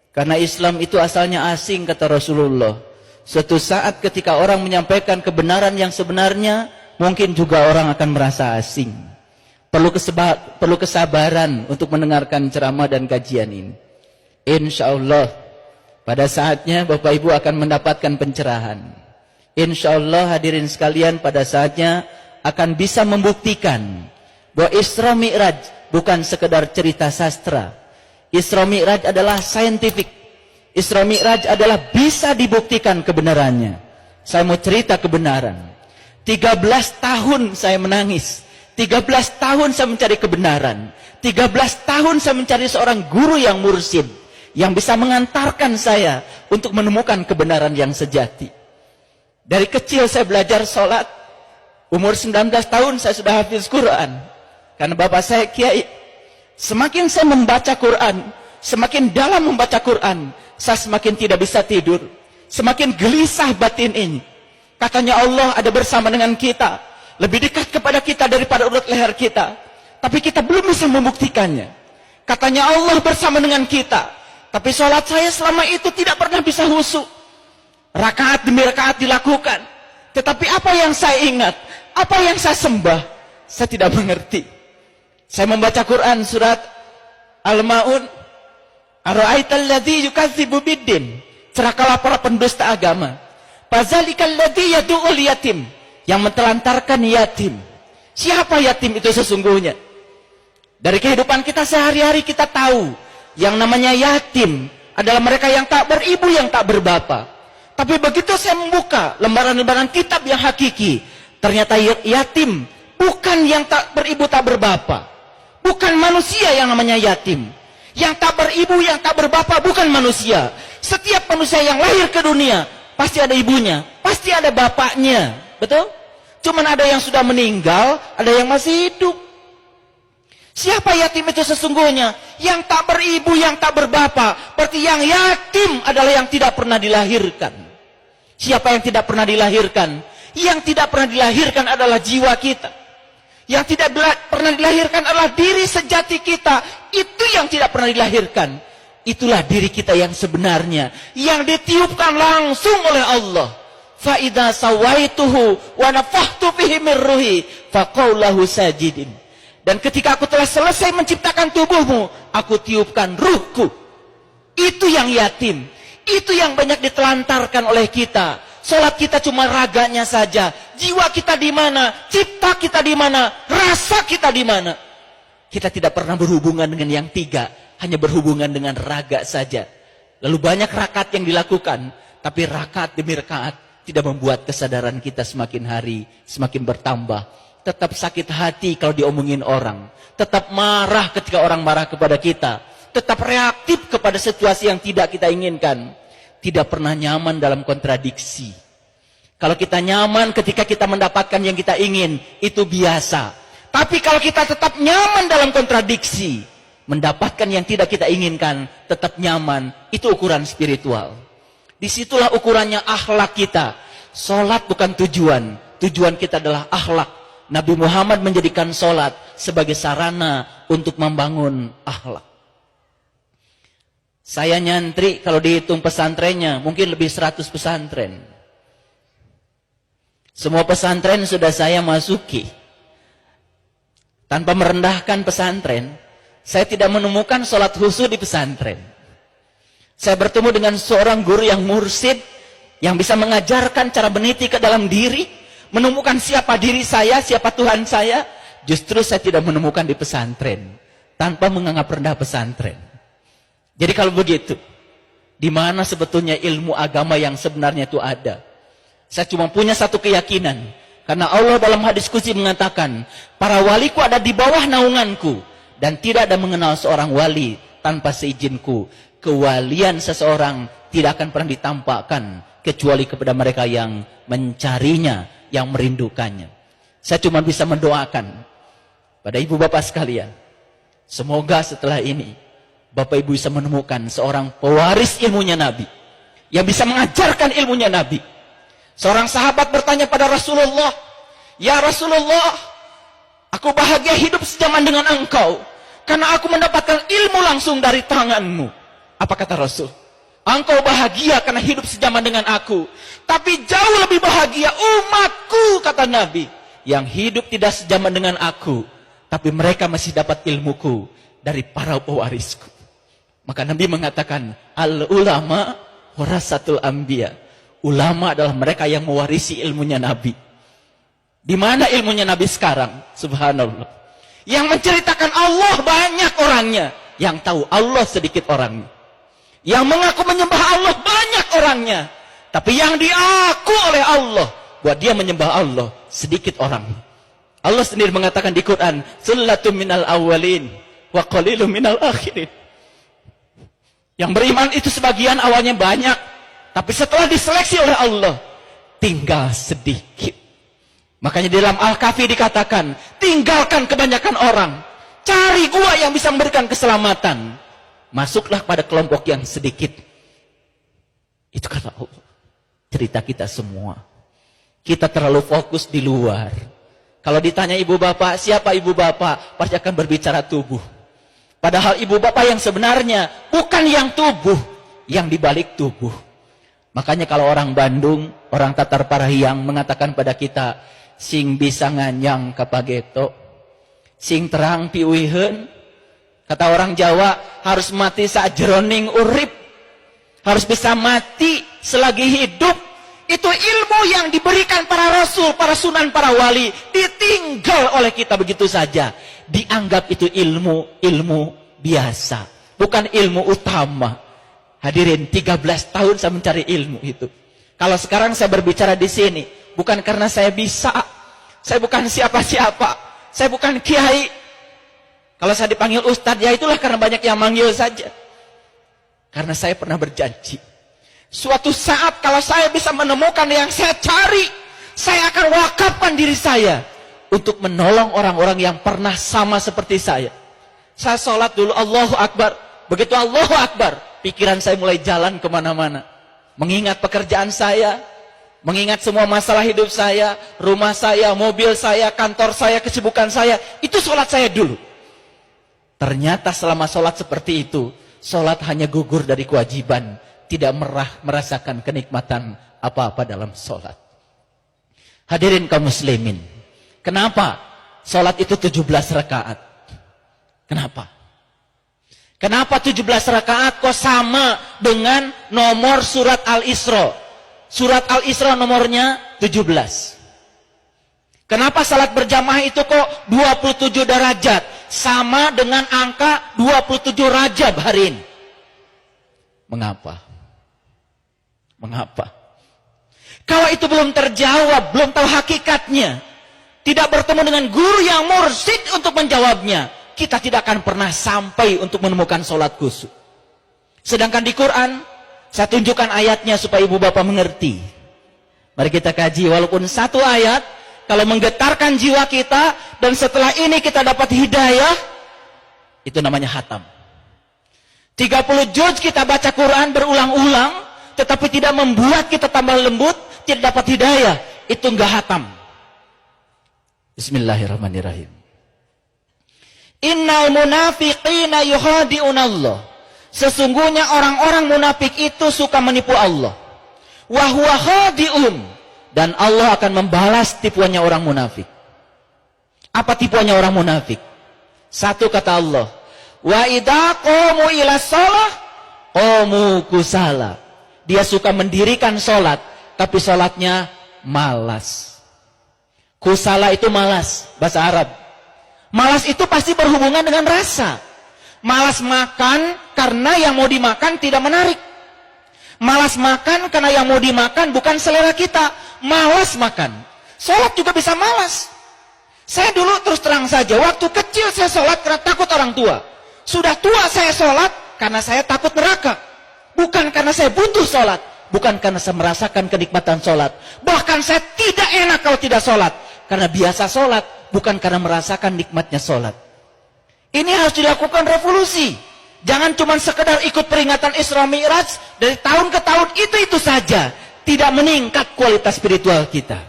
Karena Islam itu asalnya asing, kata Rasulullah. Suatu saat ketika orang menyampaikan kebenaran yang sebenarnya, mungkin juga orang akan merasa asing. Perlu kesabaran untuk mendengarkan ceramah dan kajian ini. Insya Allah pada saatnya Bapak Ibu akan mendapatkan pencerahan. Insya Allah hadirin sekalian pada saatnya akan bisa membuktikan bahwa Isra Mi'raj bukan sekedar cerita sastra. Isra Mi'raj adalah scientific. Isra Mi'raj adalah bisa dibuktikan kebenarannya. Saya mau cerita kebenaran. 13 tahun saya menangis. 13 tahun saya mencari kebenaran. 13 tahun saya mencari seorang guru yang mursyid, yang bisa mengantarkan saya untuk menemukan kebenaran yang sejati. Dari kecil saya belajar sholat. Umur 19 tahun saya sudah hafiz Quran. Karena bapak saya kiai. Semakin saya membaca Quran, semakin dalam membaca Quran, saya semakin tidak bisa tidur. Semakin gelisah batin ini. Katanya Allah ada bersama dengan kita. Lebih dekat kepada kita daripada urat leher kita. Tapi kita belum bisa membuktikannya. Katanya Allah bersama dengan kita. Tapi sholat saya selama itu tidak pernah bisa khusyuk. Rakaat demi rakaat dilakukan. Tetapi apa yang saya ingat, apa yang saya sembah, saya tidak mengerti. Saya membaca Quran surat Al-Ma'un. Ara'aital ladzi yukadzibu biddin. Celakalah para pendusta agama. Fazalikal ladzi yad'ul yatim. Yang menelantarkan yatim. Siapa yatim itu sesungguhnya? Dari kehidupan kita sehari-hari kita tahu. Yang namanya yatim adalah mereka yang tak beribu, yang tak berbapa. Tapi begitu saya membuka lembaran-lembaran kitab yang hakiki, ternyata yatim bukan yang tak beribu, tak berbapa. Bukan manusia yang namanya yatim. Yang tak beribu, yang tak berbapa bukan manusia. Setiap manusia yang lahir ke dunia pasti ada ibunya, pasti ada bapaknya. Betul? Cuman ada yang sudah meninggal, ada yang masih hidup. Siapa yatim itu sesungguhnya? Yang tak beribu, yang tak berbapa. Berarti yang yatim adalah yang tidak pernah dilahirkan. Siapa yang tidak pernah dilahirkan? Yang tidak pernah dilahirkan adalah jiwa kita. Yang tidak pernah dilahirkan adalah diri sejati kita. Itu yang tidak pernah dilahirkan. Itulah diri kita yang sebenarnya. Yang ditiupkan langsung oleh Allah. Fa'idha sawaituhu wa nafakhtu fihi min ruhi faqaulahu sajidin. Dan ketika aku telah selesai menciptakan tubuhmu, aku tiupkan ruhku. Itu yang yatim. Itu yang banyak ditelantarkan oleh kita. Salat kita cuma raganya saja. Jiwa kita di mana? Cipta kita di mana? Rasa kita di mana? Kita tidak pernah berhubungan dengan yang tiga. Hanya berhubungan dengan raga saja. Lalu banyak rakaat yang dilakukan. Tapi rakaat demi rakaat tidak membuat kesadaran kita semakin hari semakin bertambah. Tetap sakit hati kalau diomongin orang. Tetap marah ketika orang marah kepada kita. Tetap reaktif kepada situasi yang tidak kita inginkan. Tidak pernah nyaman dalam kontradiksi. Kalau kita nyaman ketika kita mendapatkan yang kita ingin, itu biasa. Tapi kalau kita tetap nyaman dalam kontradiksi, mendapatkan yang tidak kita inginkan, tetap nyaman, itu ukuran spiritual. Disitulah ukurannya akhlak kita. Salat bukan tujuan. Tujuan kita adalah akhlak. Nabi Muhammad menjadikan salat sebagai sarana untuk membangun akhlak. Saya nyantri kalau dihitung pesantrennya mungkin lebih 100 pesantren. Semua pesantren sudah saya masuki. Tanpa merendahkan pesantren, saya tidak menemukan salat khusyuk di pesantren. Saya bertemu dengan seorang guru yang mursyid, yang bisa mengajarkan cara meniti ke dalam diri, menemukan siapa diri saya, siapa Tuhan saya. Justru saya tidak menemukan di pesantren, tanpa menganggap rendah pesantren. Jadi kalau begitu, di mana sebetulnya ilmu agama yang sebenarnya itu ada? Saya cuma punya satu keyakinan, karena Allah dalam hadis qudsi mengatakan, para waliku ada di bawah naunganku, dan tidak ada mengenal seorang wali tanpa seizinku. Kewalian seseorang tidak akan pernah ditampakkan kecuali kepada mereka yang mencarinya, yang merindukannya. Saya cuma bisa mendoakan pada ibu bapak sekalian, semoga setelah ini bapak ibu bisa menemukan seorang pewaris ilmunya Nabi, yang bisa mengajarkan ilmunya Nabi. Seorang sahabat bertanya pada Rasulullah, "Ya Rasulullah, aku bahagia hidup sejaman dengan engkau, karena aku mendapatkan ilmu langsung dari tanganmu." Apa kata Rasul? Engkau bahagia karena hidup sejaman dengan aku. Tapi jauh lebih bahagia umatku, kata Nabi, yang hidup tidak sejaman dengan aku, tapi mereka masih dapat ilmuku dari para pewarisku. Maka Nabi mengatakan, al-ulama warasatul anbiya. Ulama adalah mereka yang mewarisi ilmunya Nabi. Di mana ilmunya Nabi sekarang? Subhanallah. Yang menceritakan Allah banyak orangnya. Yang tahu Allah sedikit orangnya. Yang mengaku menyembah Allah banyak orangnya. Tapi yang diaku oleh Allah, buat dia menyembah Allah, sedikit orangnya. Allah sendiri mengatakan di Quran, Sullatum minal awwalin, wa qalilum minal akhirin. Yang beriman itu sebagian awalnya banyak, tapi setelah diseleksi oleh Allah, tinggal sedikit. Makanya di dalam Al-Kahfi dikatakan, tinggalkan kebanyakan orang, cari gua yang bisa memberikan keselamatan. Masuklah pada kelompok yang sedikit. Itu kata Allah. Cerita kita semua. Kita terlalu fokus di luar. Kalau ditanya ibu bapak, siapa ibu bapak? Pasti akan berbicara tubuh. Padahal ibu bapak yang sebenarnya bukan yang tubuh, yang dibalik tubuh. Makanya kalau orang Bandung, orang Tatar Parahiang mengatakan pada kita, sing bisa nganyang kapageto, sing terang piuiheun. Kata orang Jawa, harus mati saat jeroning urip, harus bisa mati selagi hidup. Itu ilmu yang diberikan para rasul, para sunan, para wali, ditinggal oleh kita begitu saja. Dianggap itu ilmu biasa, bukan ilmu utama. Hadirin, 13 tahun saya mencari ilmu itu. Kalau sekarang saya berbicara di sini, bukan karena saya bisa, saya bukan siapa-siapa, saya bukan kiai. Kalau saya dipanggil ustadz, ya itulah karena banyak yang manggil saja. Karena saya pernah berjanji, suatu saat kalau saya bisa menemukan yang saya cari, saya akan wakafkan diri saya untuk menolong orang-orang yang pernah sama seperti saya. Saya sholat dulu, Allahu Akbar. Begitu Allahu Akbar, pikiran saya mulai jalan kemana-mana. Mengingat pekerjaan saya, mengingat semua masalah hidup saya, rumah saya, mobil saya, kantor saya, kesibukan saya. Itu sholat saya dulu. Ternyata selama sholat seperti itu, sholat hanya gugur dari kewajiban. Tidak merasakan kenikmatan apa-apa dalam sholat. Hadirin kaum muslimin, kenapa sholat itu 17 rakaat? Kenapa? Kenapa 17 rakaat kok sama dengan nomor surat Al-Isra? Surat Al-Isra nomornya 17. Kenapa salat berjamaah itu kok 27 derajat? Sama dengan angka 27 Rajab hari ini. Mengapa? Mengapa? Kalau itu belum terjawab, belum tahu hakikatnya, tidak bertemu dengan guru yang mursyid untuk menjawabnya, kita tidak akan pernah sampai untuk menemukan sholat khusyuk. Sedangkan di Quran, saya tunjukkan ayatnya supaya ibu bapak mengerti. Mari kita kaji, walaupun satu ayat, kalau menggetarkan jiwa kita, dan setelah ini kita dapat hidayah, itu namanya khatam. 30 juz kita baca Quran berulang-ulang, tetapi tidak membuat kita tambah lembut, tidak dapat hidayah, itu enggak khatam. Bismillahirrahmanirrahim. Innal munafiqina yukhadi'unallah. Sesungguhnya orang-orang munafik itu suka menipu Allah. Wa huwa khadi'un. Dan Allah akan membalas tipuannya orang munafik. Apa tipuannya orang munafik? Satu kata Allah, wa idza qamu ila shalah qamu kusala. Dia suka mendirikan sholat, tapi sholatnya malas. Kusala itu malas, bahasa Arab. Malas itu pasti berhubungan dengan rasa. Malas makan karena yang mau dimakan tidak menarik. Malas makan karena yang mau dimakan bukan selera kita. Malas makan. Sholat juga bisa malas. Saya dulu terus terang saja, waktu kecil saya sholat karena takut orang tua. Sudah tua saya sholat karena saya takut neraka. Bukan karena saya butuh sholat. Bukan karena saya merasakan kenikmatan sholat. Bahkan saya tidak enak kalau tidak sholat. Karena biasa sholat. Bukan karena merasakan nikmatnya sholat. Ini harus dilakukan revolusi. Jangan cuma sekedar ikut peringatan Isra Mi'raj. Dari tahun ke tahun itu saja. Tidak meningkat kualitas spiritual kita.